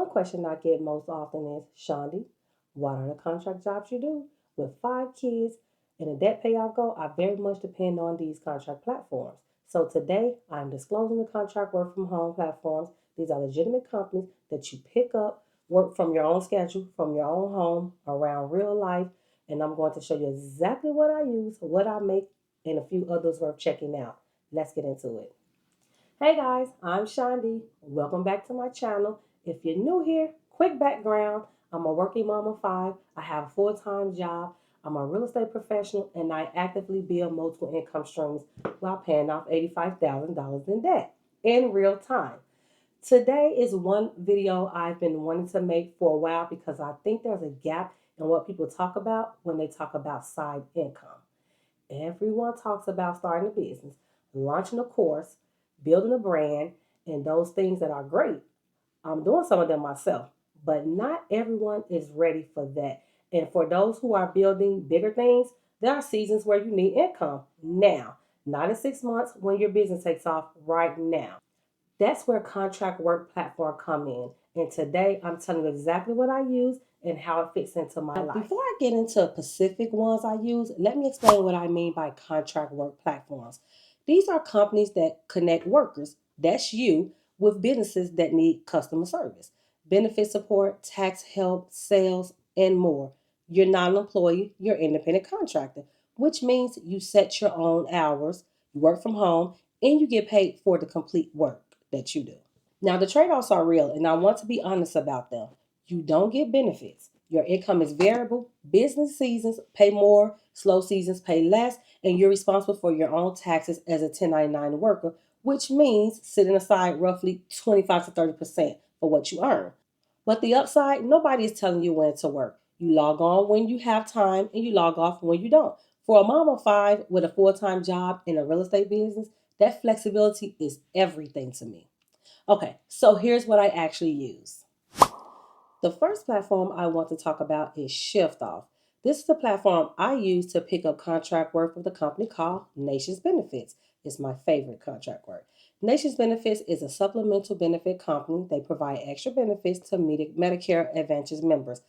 One question I get most often is, Shondy, what are the contract jobs you do? With 5 kids and a debt payoff goal, I very much depend on these contract platforms. So today I'm disclosing the contract work from home platforms. These are legitimate companies that you pick up, work from your own schedule, from your own home, around real life. And I'm going to show you exactly what I use, what I make, and a few others worth checking out. Let's get into it. Hey guys, I'm Shondy. Welcome back to my channel. If you're new here, quick background. I'm a working mom of 5. I have a full-time job. I'm a real estate professional and I actively build multiple income streams while paying off $85,000 in debt in real time. Today is one video I've been wanting to make for a while because I think there's a gap in what people talk about when they talk about side income. Everyone talks about starting a business, launching a course, building a brand, and those things that are great. I'm doing some of them myself, but not everyone is ready for that. And for those who are building bigger things, there are seasons where you need income now, not in 6 months when your business takes off right now. That's where contract work platform come in. And today I'm telling you exactly what I use and how it fits into my life. Before I get into specific ones I use, let me explain what I mean by contract work platforms. These are companies that connect workers, that's you, with businesses that need customer service, benefit support, tax help, sales, and more. You're not an employee, you're an independent contractor, which means you set your own hours, you work from home, and you get paid for the complete work that you do. Now, the trade offs are real, and I want to be honest about them. You don't get benefits. Your income is variable. Business seasons pay more, slow seasons pay less, and you're responsible for your own taxes as a 1099 worker, which means setting aside roughly 25 to 30% for what you earn. But the upside, nobody is telling you when to work. You log on when you have time and you log off when you don't. For a mom of 5 with a full-time job in a real estate business, that flexibility is everything to me. Okay, so here's what I actually use. The first platform I want to talk about is Shyftoff. This is the platform I use to pick up contract work with a company called Nations Benefits. It's my favorite contract work. Nations Benefits is a supplemental benefit company. They provide extra benefits to Medicare Advantage members.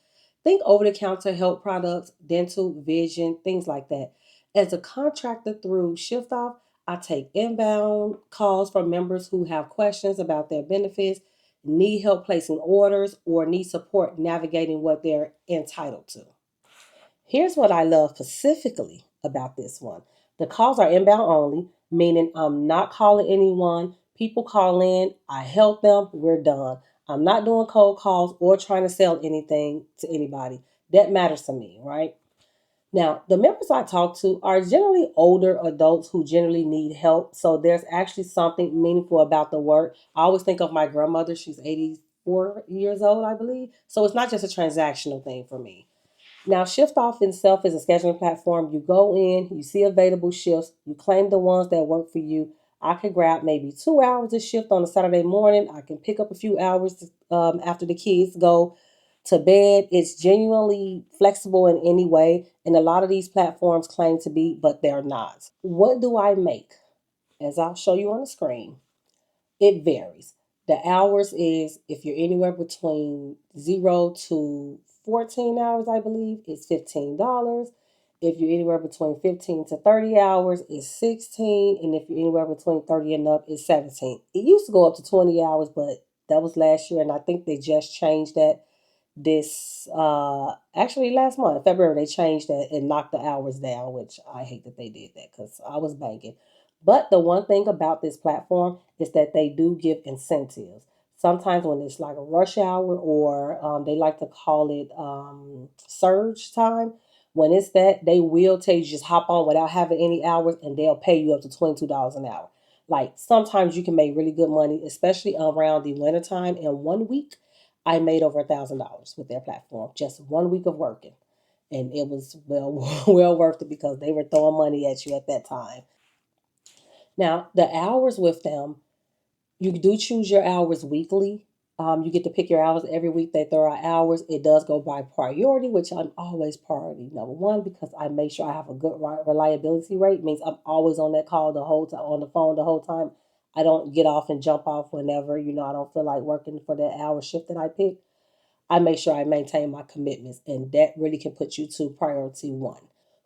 Think over the counter health products, dental, vision, things like that. As a contractor through Shyftoff, I take inbound calls from members who have questions about their benefits, need help placing orders, or need support navigating what they're entitled to. Here's what I love specifically about this one. The calls are inbound only, meaning I'm not calling anyone. People call in, I help them, we're done. I'm not doing cold calls or trying to sell anything to anybody. That matters to me, right? Now, the members I talk to are generally older adults who generally need help. So there's actually something meaningful about the work. I always think of my grandmother. She's 84 years old, I believe. So it's not just a transactional thing for me. Now, Shift Off itself is a scheduling platform. You go in, you see available shifts, you claim the ones that work for you. I could grab maybe 2 hours of shift on a Saturday morning. I can pick up a few hours after the kids go to bed. It's genuinely flexible in any way, and a lot of these platforms claim to be, but they're not. What do I make? As I'll show you on the screen, it varies. The hours is if you're anywhere between 0 to 14 hours, I believe, it's $15. If you're anywhere between 15 to 30 hours, it's 16. And if you're anywhere between 30 and up, it's 17. It used to go up to 20 hours, but that was last year. And I think they just changed that this actually last month, February, they changed that and knocked the hours down, which I hate that they did that because I was banking. But the one thing about this platform is that they do give incentives. Sometimes when it's like a rush hour or they like to call it surge time, when it's that, they will tell you just hop on without having any hours and they'll pay you up to $22 an hour. Like sometimes you can make really good money, especially around the wintertime. In one week, I made over $1,000 with their platform, just 1 week of working. And it was well well worth it because they were throwing money at you at that time. Now, the hours with them, you do choose your hours weekly. You get to pick your hours every week. They throw out hours. It does go by priority, which I'm always priority number one because I make sure I have a good reliability rate. It means I'm always on that call the whole time, on the phone the whole time. I don't get off and jump off whenever, I don't feel like working for that hour shift that I pick. I make sure I maintain my commitments, and that really can put you to priority one.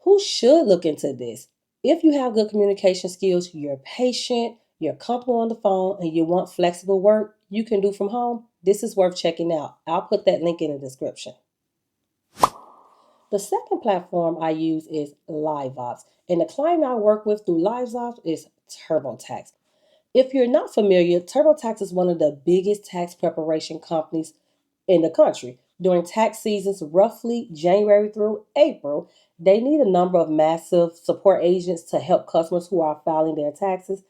Who should look into this? If you have good communication skills, you're patient, you're comfortable on the phone, and you want flexible work you can do from home, this is worth checking out. I'll put that link in the description. The second platform I use is Liveops, and the client I work with through Liveops is TurboTax. If you're not familiar, TurboTax is one of the biggest tax preparation companies in the country. During tax seasons, roughly January through April, they need a number of massive support agents to help customers who are filing their taxes.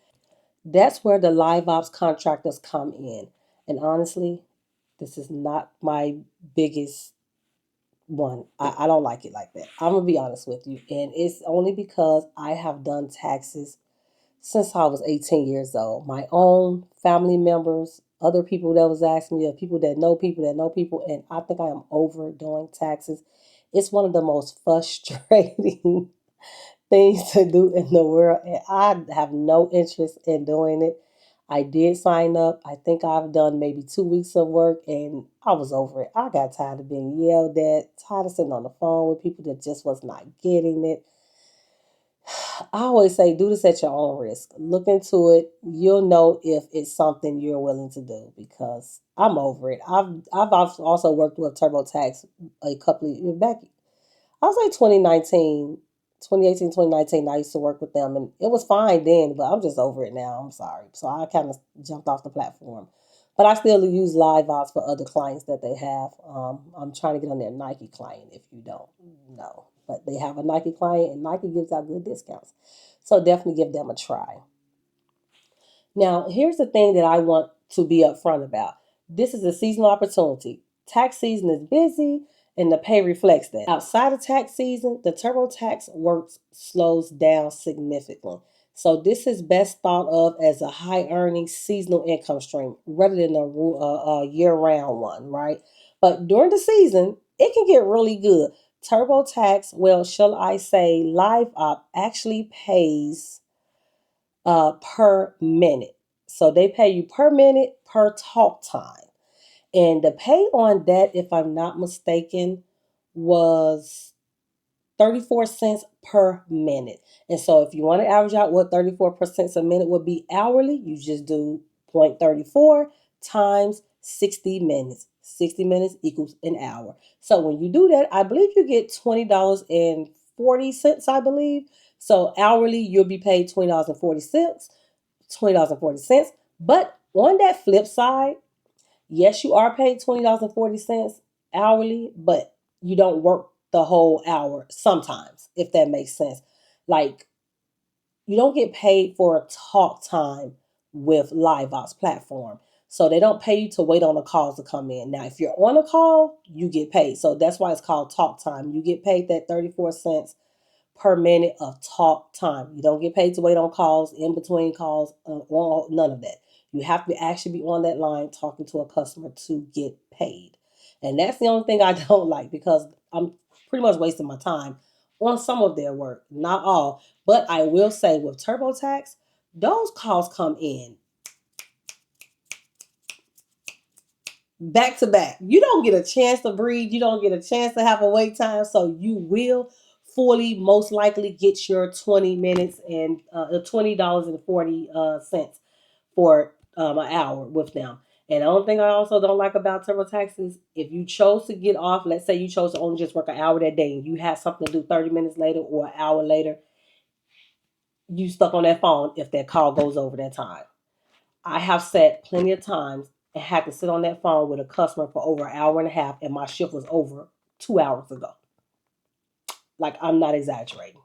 That's where the Liveops contractors come in. And honestly, this is not my biggest one. I don't like it like that. I'm going to be honest with you. And it's only because I have done taxes since I was 18 years old. My own family members, other people that was asking me, people that know people, and I think I am over doing taxes. It's one of the most frustrating things to do in the world, and I have no interest in doing it. I did sign up. I think I've done maybe 2 weeks of work, and I was over it. I got tired of being yelled at, tired of sitting on the phone with people that just was not getting it. I always say do this at your own risk. Look into it. You'll know if it's something you're willing to do because I'm over it. I've also worked with TurboTax a couple of years back. I was like 2019, 2018, 2019. I used to work with them and it was fine then, but I'm just over it now. I'm sorry. So I kind of jumped off the platform. But I still use LiveOps for other clients that they have. I'm trying to get on their Nike client if you don't know. But they have a Nike client and Nike gives out good discounts. So definitely give them a try. Now, here's the thing that I want to be upfront about. This is a seasonal opportunity. Tax season is busy and the pay reflects that. Outside of tax season, the TurboTax work slows down significantly. So this is best thought of as a high earning seasonal income stream rather than a year round one, right? But during the season, it can get really good. TurboTax, well, shall I say, LiveOps actually pays per minute. So they pay you per minute per talk time. And the pay on that, if I'm not mistaken, was 34 cents per minute. And so if you want to average out what 34% a minute would be hourly, you just do 0.34 times 60 minutes. 60 minutes equals an hour. So when you do that, I believe you get $20.40, I believe. So hourly, you'll be paid $20.40, $20.40. But on that flip side, yes, you are paid $20.40 hourly, but you don't work the whole hour sometimes, if that makes sense. Like, you don't get paid for talk time with LiveOps platform. So they don't pay you to wait on the calls to come in. Now, if you're on a call, you get paid. So that's why it's called talk time. You get paid that 34 cents per minute of talk time. You don't get paid to wait on calls, in between calls, none of that. You have to actually be on that line talking to a customer to get paid. And that's the only thing I don't like because I'm pretty much wasting my time on some of their work, not all. But I will say with TurboTax, those calls come in back to back. You don't get a chance to breathe. You don't get a chance to have a wait time. So you will fully, most likely, get your 20 minutes and $20.40 for an hour with them. And the only thing I also don't like about TurboTax is if you chose to get off, let's say you chose to only just work an hour that day and you had something to do 30 minutes later or an hour later, you stuck on that phone if that call goes over that time. I have sat plenty of times and had to sit on that phone with a customer for over an hour and a half, and my shift was over 2 hours ago. Like, I'm not exaggerating.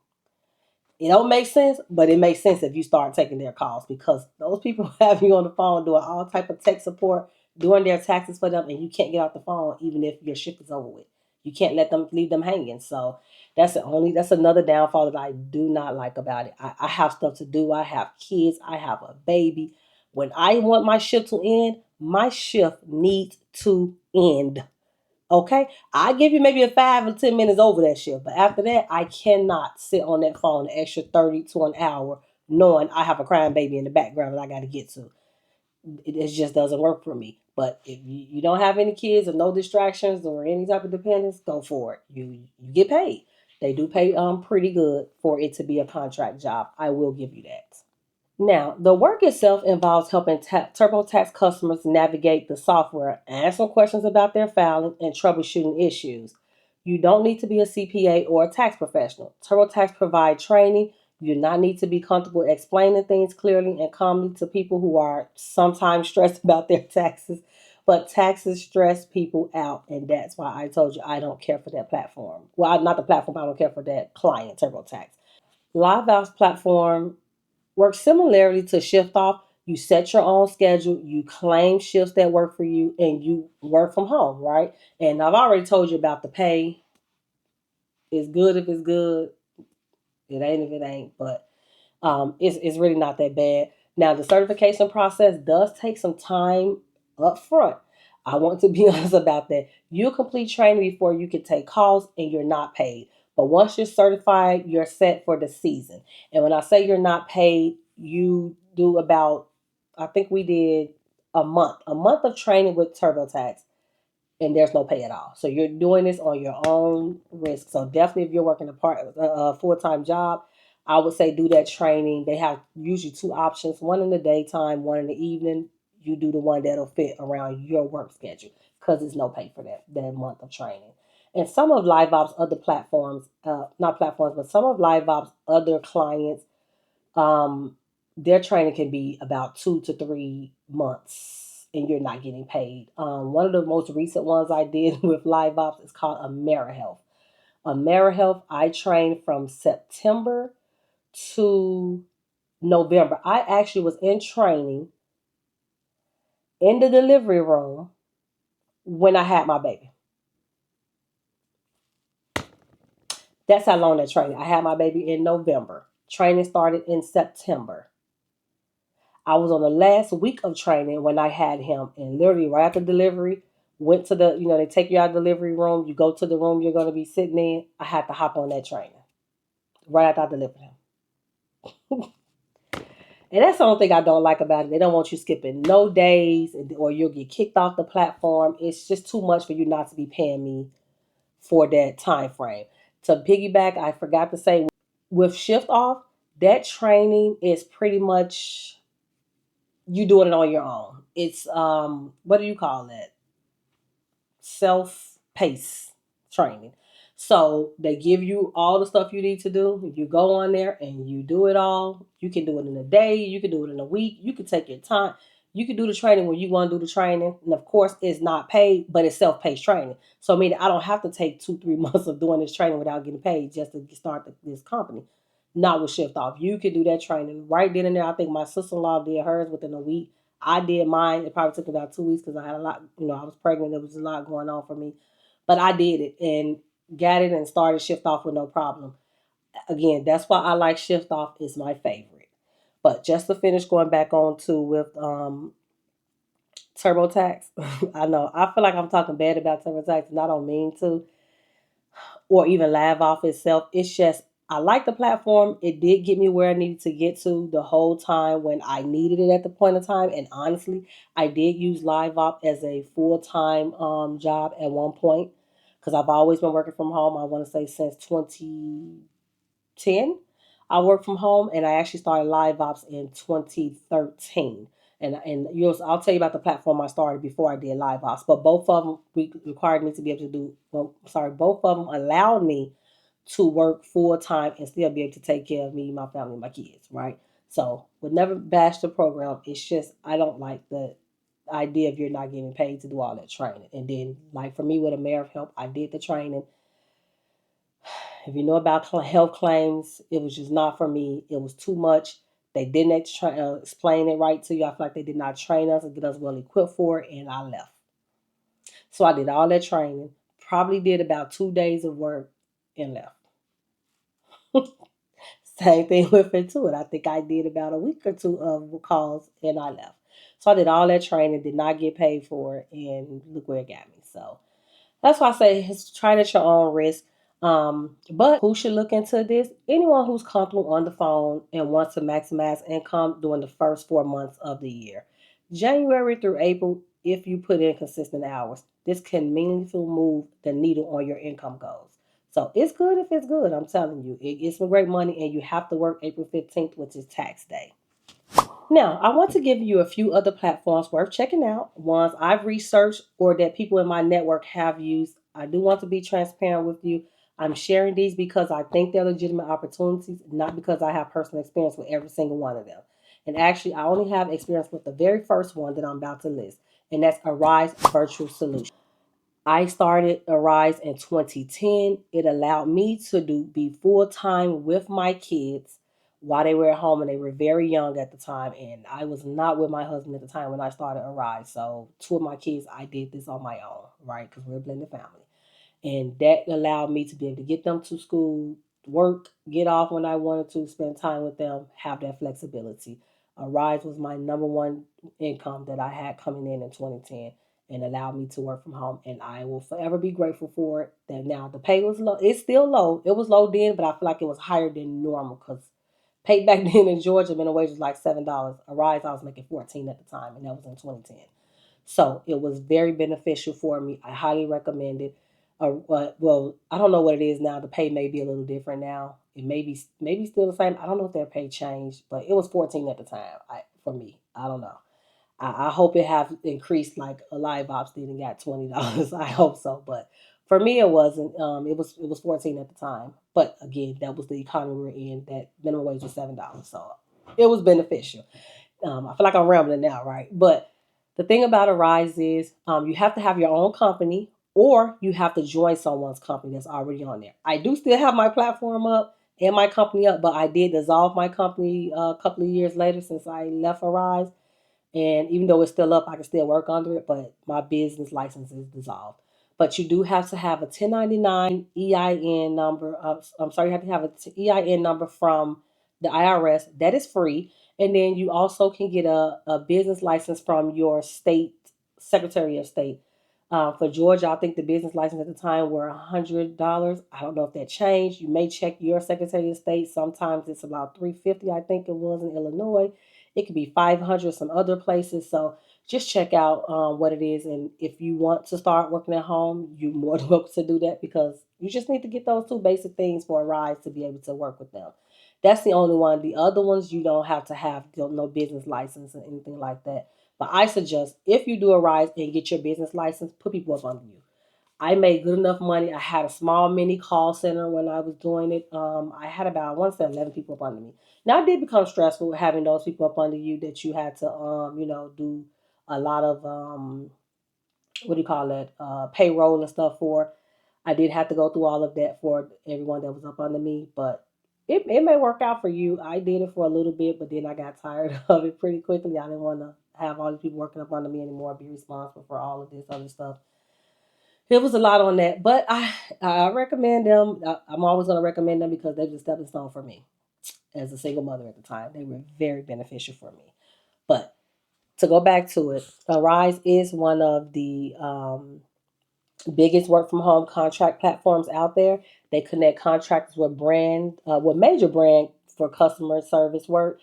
It don't make sense, but it makes sense if you start taking their calls because those people have you on the phone doing all type of tech support, doing their taxes for them, and you can't get off the phone even if your shift is over with. You can't leave them hanging. So that's another downfall that I do not like about it. I have stuff to do. I have kids. I have a baby. When I want my shift to end, my shift needs to end. Okay, I give you maybe a 5 or 10 minutes over that shift, but after that, I cannot sit on that phone an extra 30 to an hour knowing I have a crying baby in the background that I got to get to. It just doesn't work for me. But if you don't have any kids or no distractions or any type of dependence, go for it. You get paid. They do pay pretty good for it to be a contract job. I will give you that. Now, the work itself involves helping TurboTax customers navigate the software, answer questions about their filing, and troubleshooting issues. You don't need to be a CPA or a tax professional. TurboTax provides training. You do not need to be comfortable explaining things clearly and calmly to people who are sometimes stressed about their taxes. But taxes stress people out, and that's why I told you I don't care for that platform. Well, not the platform, I don't care for that client, TurboTax. Liveops platform works similarly to Shyftoff. You set your own schedule, you claim shifts that work for you, and you work from home, right? And I've already told you about the pay. It's good if it's good. It ain't if it ain't. But it's really not that bad. Now, the certification process does take some time up front. I want to be honest about that. You'll complete training before you can take calls and you're not paid. But once you're certified, you're set for the season. And when I say you're not paid, you do about, I think we did a month of training with TurboTax, and there's no pay at all. So you're doing this on your own risk. So definitely, if you're working a full time job, I would say do that training. They have usually two options: one in the daytime, one in the evening. You do the one that'll fit around your work schedule because there's no pay for that month of training. And some of Liveops other platforms, not platforms, but some of Liveops other clients, um, their training can be about 2 to 3 months and you're not getting paid. One of the most recent ones I did with Liveops is called AmeriHealth. AmeriHealth, I trained from September to November. I actually was in training in the delivery room when I had my baby. That's how long that training. I had my baby in November. Training started in September. I was on the last week of training when I had him, and literally right after delivery, went to they take you out of the delivery room, you go to the room you're going to be sitting in. I had to hop on that training right after I delivered him. And that's the only thing I don't like about it. They don't want you skipping no days, or you'll get kicked off the platform. It's just too much for you not to be paying me for that time frame. To piggyback, I forgot to say with Shift Off, that training is pretty much you doing it on your own. It's what do you call that? Self-paced training. So they give you all the stuff you need to do. If you go on there and you do it all, you can do it in a day, you can do it in a week, you can take your time. You can do the training when you want to do the training. And of course, it's not paid, but it's self-paced training. So meaning I don't have to take 2, 3 months of doing this training without getting paid just to start this company. Not with Shift Off. You can do that training right then and there. I think my sister-in-law did hers within a week. I did mine. It probably took about 2 weeks because I had a lot, I was pregnant. There was a lot going on for me. But I did it and got it and started Shift Off with no problem. Again, that's why I like Shift Off. Is my favorite. But just to finish going back on to with TurboTax, I know I feel like I'm talking bad about TurboTax and I don't mean to, or even Live Off itself. It's just I like the platform. It did get me where I needed to get to the whole time when I needed it at the point of time. And honestly, I did use Live Op as a full time job at one point because I've always been working from home. I want to say since 2010, I work from home, and I actually started Live Ops in 2013. I'll tell you about the platform I started before I did Live Ops. But both of them required me to be able to do. Well, sorry, both of them allowed me to work full time and still be able to take care of me, my family, my kids. Right. So would never bash the program. It's just I don't like the idea of you're not getting paid to do all that training. And then, like for me with AmeriHealth, I did the training. If you know about health claims, it was just not for me. It was too much. They didn't explain it right to you. I feel like they did not train us and get us well equipped for it, and I left. So I did all that training. Probably did about 2 days of work and left. Same thing with it too. And I think I did about a week or two of calls and I left. So I did all that training, did not get paid for it, and look where it got me. So that's why I say it's trying at your own risk. But who should look into this? Anyone who's comfortable on the phone and wants to maximize income during the first 4 months of the year. January through April, if you put in consistent hours, this can meaningfully move the needle on your income goals. So it's good if it's good. I'm telling you, it's some great money, and you have to work April 15th, which is tax day. Now, I want to give you a few other platforms worth checking out, ones I've researched or that people in my network have used. I do want to be transparent with you. I'm sharing these because I think they're legitimate opportunities, not because I have personal experience with every single one of them. And actually, I only have experience with the very first one that I'm about to list, and that's Arise Virtual Solution. I started Arise in 2010. It allowed me to be full time with my kids while they were at home, and they were very young at the time. And I was not with my husband at the time when I started Arise. So two of my kids, I did this on my own, right? Because we're a blended family. And that allowed me to be able to get them to school, work, get off when I wanted to, spend time with them, have that flexibility. Rise was my number one income that I had coming in 2010, and allowed me to work from home. And I will forever be grateful for it. That now the pay was low. It's still low. It was low then, but I feel like it was higher than normal because pay back then in Georgia, minimum wage was like $7. Rise, I was making 14 at the time, and that was in 2010. So it was very beneficial for me. I highly recommend it. Well, I don't know what it is now. The pay may be a little different now. It may be maybe still the same. I don't know if their pay changed, but it was 14 at the time. For me, I don't know. I hope it have increased like a Liveops did and got $20. I hope so, but for me it wasn't. It was 14 at the time. But again, that was the economy we were in. That minimum wage was $7, so it was beneficial. I feel like I'm rambling now, right? But the thing about Arise is you have to have your own company or you have to join someone's company that's already on there. I do still have my platform up and my company up, but I did dissolve my company a couple of years later since I left Arise. And even though it's still up, I can still work under it, but my business license is dissolved. But you do have to have a 1099 EIN number. I'm sorry, you have to have a EIN number from the IRS. That is free. And then you also can get a business license from your state Secretary of State. For Georgia, I think the business license at the time were $100. I don't know if that changed. You may check your Secretary of State. Sometimes it's about $350. I think it was in Illinois. It could be 500 some other places. So just check out what it is. And if you want to start working at home, you're more than welcome to do that because you just need to get those two basic things for a ride to be able to work with them. That's the only one. The other ones, you don't have to have no business license or anything like that. But I suggest if you do a rise and get your business license, put people up under you. I made good enough money. I had a small mini call center when I was doing it. I had about, I want to say 11 people up under me. Now, it did become stressful having those people up under you that you had to, do a lot of, what do you call that, payroll and stuff for. I did have to go through all of that for everyone that was up under me, but it may work out for you. I did it for a little bit, but then I got tired of it pretty quickly. I didn't want to have all these people working up under me anymore, be responsible for all of this other stuff. It was a lot on that, but I recommend them. I'm always going to recommend them because they were a stepping stone for me as a single mother at the time. They were very beneficial for me. But to go back to it, Arise is one of the biggest work from home contract platforms out there. They connect contractors with major brand for customer service work.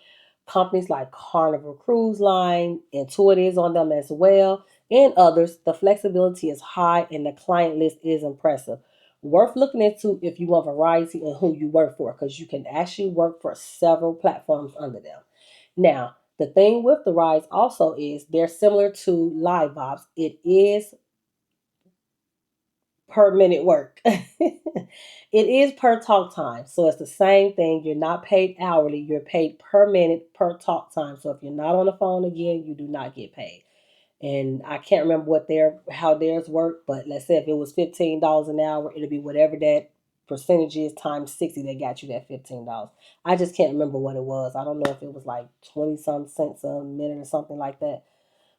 Companies like Carnival Cruise Line, Intuit is on them as well, and others. The flexibility is high and the client list is impressive. Worth looking into if you want variety in who you work for, because you can actually work for several platforms under them. Now, the thing with the Rise also is they're similar to Liveops. It is per minute work. It is per talk time. So it's the same thing. You're not paid hourly, you're paid per minute per talk time. So if you're not on the phone again, you do not get paid. And I can't remember how theirs work, but let's say if it was $15 an hour, it'll be whatever that percentage is times 60 that got you that $15. I just can't remember what it was. I don't know if it was like 20 some cents a minute or something like that.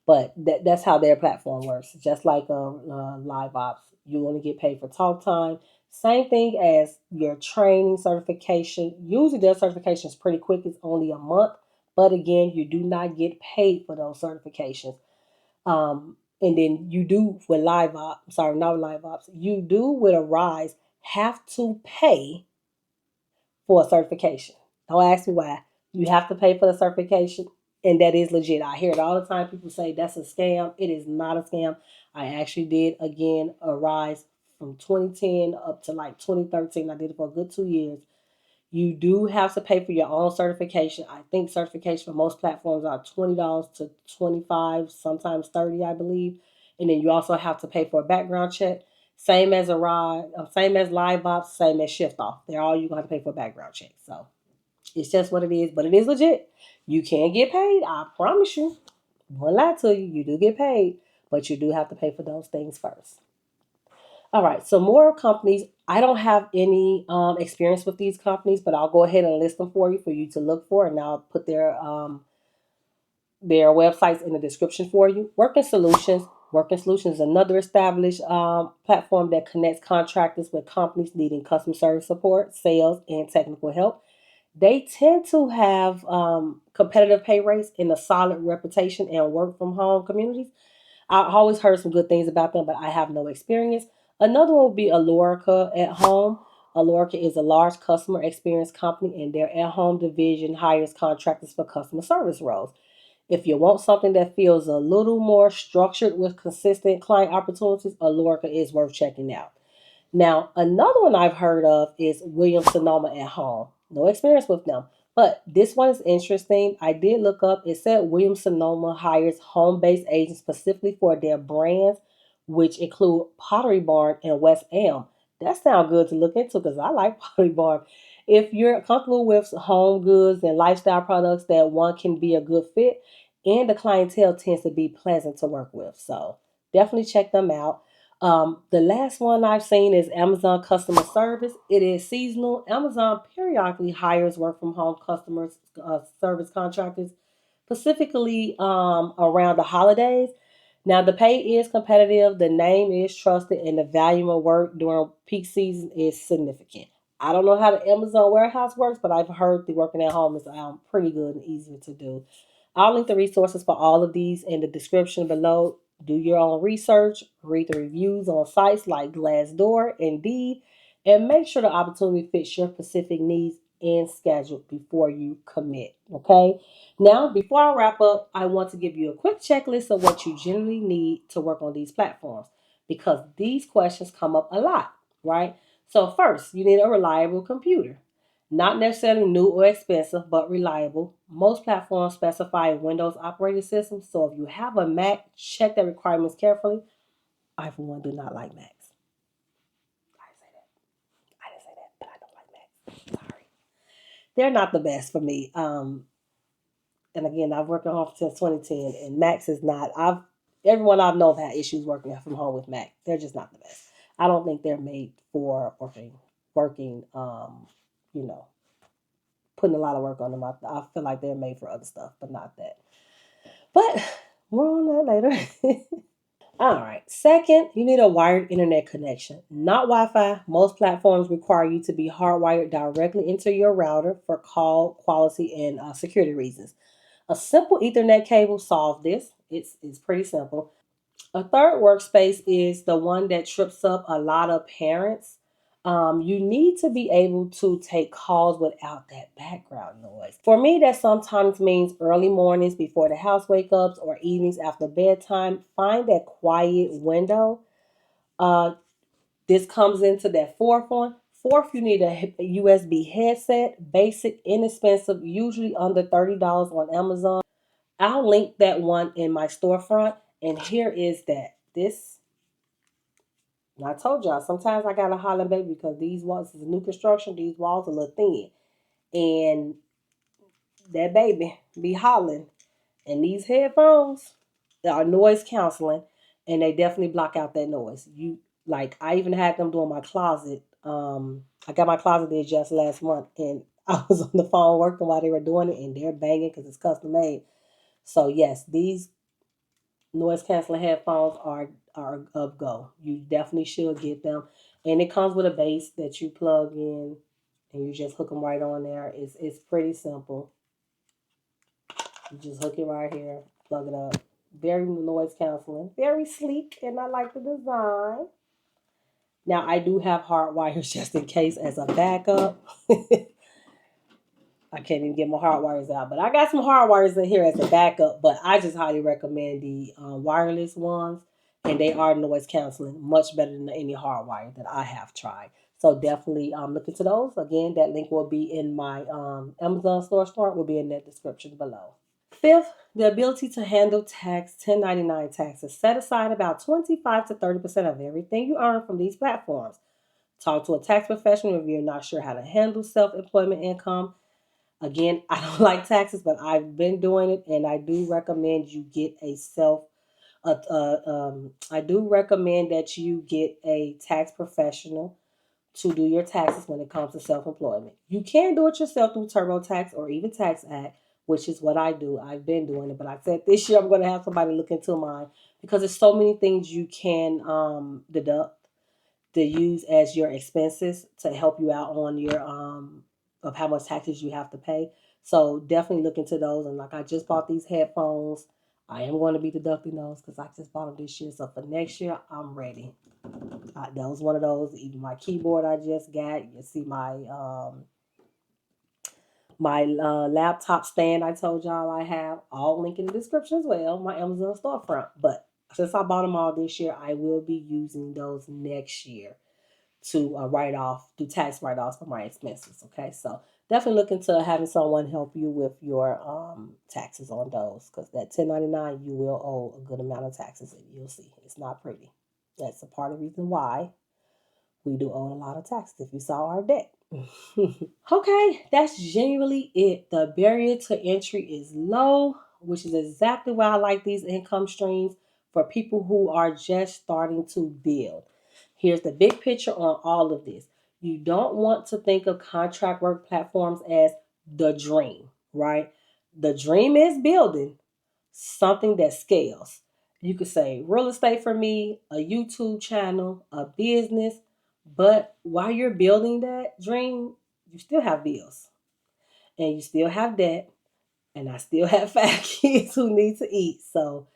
But that's how their platform works. Just like Live Ops, you only get paid for talk time. Same thing as your training certification. Usually their certification is pretty quick. It's only a month. But again, you do not get paid for those certifications. And then you do with Live Ops, sorry, not Live Ops, you do with a Rise have to pay for a certification. Don't ask me why. You have to pay for the certification, and that is legit. I hear it all the time. People say that's a scam. It is not a scam. I actually did again a rise from 2010 up to like 2013. I did it for a good 2 years. You do have to pay for your own certification. I think certification for most platforms are $20 to 25, sometimes 30, I believe. And then you also have to pay for a background check. Same as a ride, same as Liveops, same as Shyftoff. They're all you gonna have to pay for a background check. So it's just what it is, but it is legit. You can get paid. I promise you. I won't lie to you. You do get paid, but you do have to pay for those things first. All right, so more companies. I don't have any experience with these companies, but I'll go ahead and list them for you to look for, and I'll put their websites in the description for you. Working Solutions. Working Solutions is another established platform that connects contractors with companies needing customer service support, sales, and technical help. They tend to have competitive pay rates and a solid reputation and work from home communities. I've always heard some good things about them, but I have no experience. Another one would be Alorica At Home. Alorica is a large customer experience company, and their at home division hires contractors for customer service roles. If you want something that feels a little more structured with consistent client opportunities, Alorica is worth checking out. Now, another one I've heard of is Williams Sonoma at Home. No experience with them, but this one is interesting. I did look up. It said Williams Sonoma hires home-based agents specifically for their brands, which include Pottery Barn and West Elm. That sounds good to look into because I like Pottery Barn. If you're comfortable with home goods and lifestyle products, that one can be a good fit, and the clientele tends to be pleasant to work with. So definitely check them out. The last one I've seen is Amazon customer service. It is seasonal. Amazon periodically hires work from home customers service contractors, specifically around the holidays. Now the pay is competitive, the name is trusted, and the volume of work during peak season is significant. I don't know how the Amazon warehouse works, but I've heard the working at home is pretty good and easier to do. I'll link the resources for all of these in the description below. Do your own research, read the reviews on sites like Glassdoor, Indeed, and make sure the opportunity fits your specific needs and schedule before you commit. Okay. Now, before I wrap up, I want to give you a quick checklist of what you generally need to work on these platforms because these questions come up a lot, right? So, first, you need a reliable computer. Not necessarily new or expensive, but reliable. Most platforms specify Windows operating systems, so if you have a Mac, check the requirements carefully. I, for one, do not like Macs. I didn't say that. I didn't say that, but I don't like Macs. Sorry. They're not the best for me. And again, I've worked at home since 2010, and Macs is not. Everyone I've known had issues working from home with Mac. They're just not the best. I don't think they're made for working. You know, putting a lot of work on them. I feel like they're made for other stuff, but not that. But more on that later. All right. Second, you need a wired internet connection, not Wi Fi. Most platforms require you to be hardwired directly into your router for call quality and security reasons. A simple Ethernet cable solves this. It's pretty simple. A third workspace is the one that trips up a lot of parents. You need to be able to take calls without that background noise. For me, that sometimes means early mornings before the house wake ups or evenings after bedtime. Find that quiet window. Uh, this comes into that fourth one. Fourth, you need a USB headset, basic, inexpensive, usually under $30 on Amazon. I'll link that one in my storefront. And here is that. I told y'all, sometimes I gotta holler baby because these walls is new construction, these walls are a little thin. And that baby be hollering. And these headphones are noise canceling and they definitely block out that noise. I even had them doing my closet. I got my closet there just last month and I was on the phone working while they were doing it and they're banging because it's custom made. So yes, these noise canceling headphones are of go. You definitely should get them, and it comes with a base that you plug in, and you just hook them right on there. It's pretty simple. You just hook it right here, plug it up. Very noise canceling, very sleek, and I like the design. Now, I do have hard wires just in case as a backup. I can't even get my hard wires out, but I got some hard wires in here as a backup. But I just highly recommend the wireless ones, and they are noise canceling much better than any hard wire that I have tried. So definitely look into those. Again, that link will be in my Amazon storefront. Will be in that description below. Fifth, the ability to handle tax 1099 taxes. Set aside about 25 to 30% of everything you earn from these platforms. Talk to a tax professional if you're not sure how to handle self-employment income. Again, I don't like taxes, but I've been doing it, and I do recommend you get I do recommend that you get a tax professional to do your taxes when it comes to self-employment. You can do it yourself through TurboTax or even Tax Act, which is what I do. I've been doing it, but I said this year I'm going to have somebody look into mine because there's so many things you can deduct to use as your expenses to help you out on your of how much taxes you have to pay. So definitely look into those. And like I just bought these headphones. I am going to be deducting those because I just bought them this year. So for next year, I'm ready. That was one of those. Even my keyboard I just got. You see my laptop stand I told y'all I have. All link in the description as well. My Amazon storefront. But since I bought them all this year, I will be using those next year to do tax write offs for my expenses. Okay, so definitely look into having someone help you with your taxes on those because that 1099 you will owe a good amount of taxes and you'll see it's not pretty. That's a part of the reason why we do owe a lot of taxes if you saw our debt. Okay, that's genuinely it. The barrier to entry is low, which is exactly why I like these income streams for people who are just starting to build. Here's the big picture on all of this. You don't want to think of contract work platforms as the dream, right? The dream is building something that scales. You could say real estate for me, a YouTube channel, a business, but while you're building that dream, you still have bills and you still have debt, and I still have fat kids who need to eat. So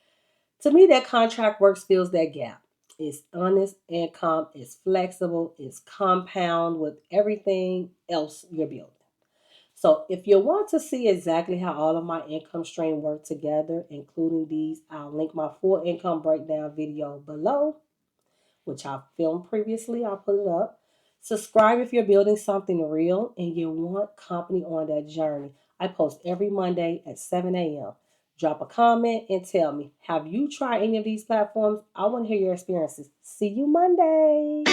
to me, that contract works fills that gap. It's honest income, it's flexible, it's compound with everything else you're building. So if you want to see exactly how all of my income stream work together, including these, I'll link my full income breakdown video below, which I filmed previously. I'll put it up. Subscribe if you're building something real and you want company on that journey. I post every Monday at 7 a.m. Drop a comment and tell me, have you tried any of these platforms? I want to hear your experiences. See you Monday.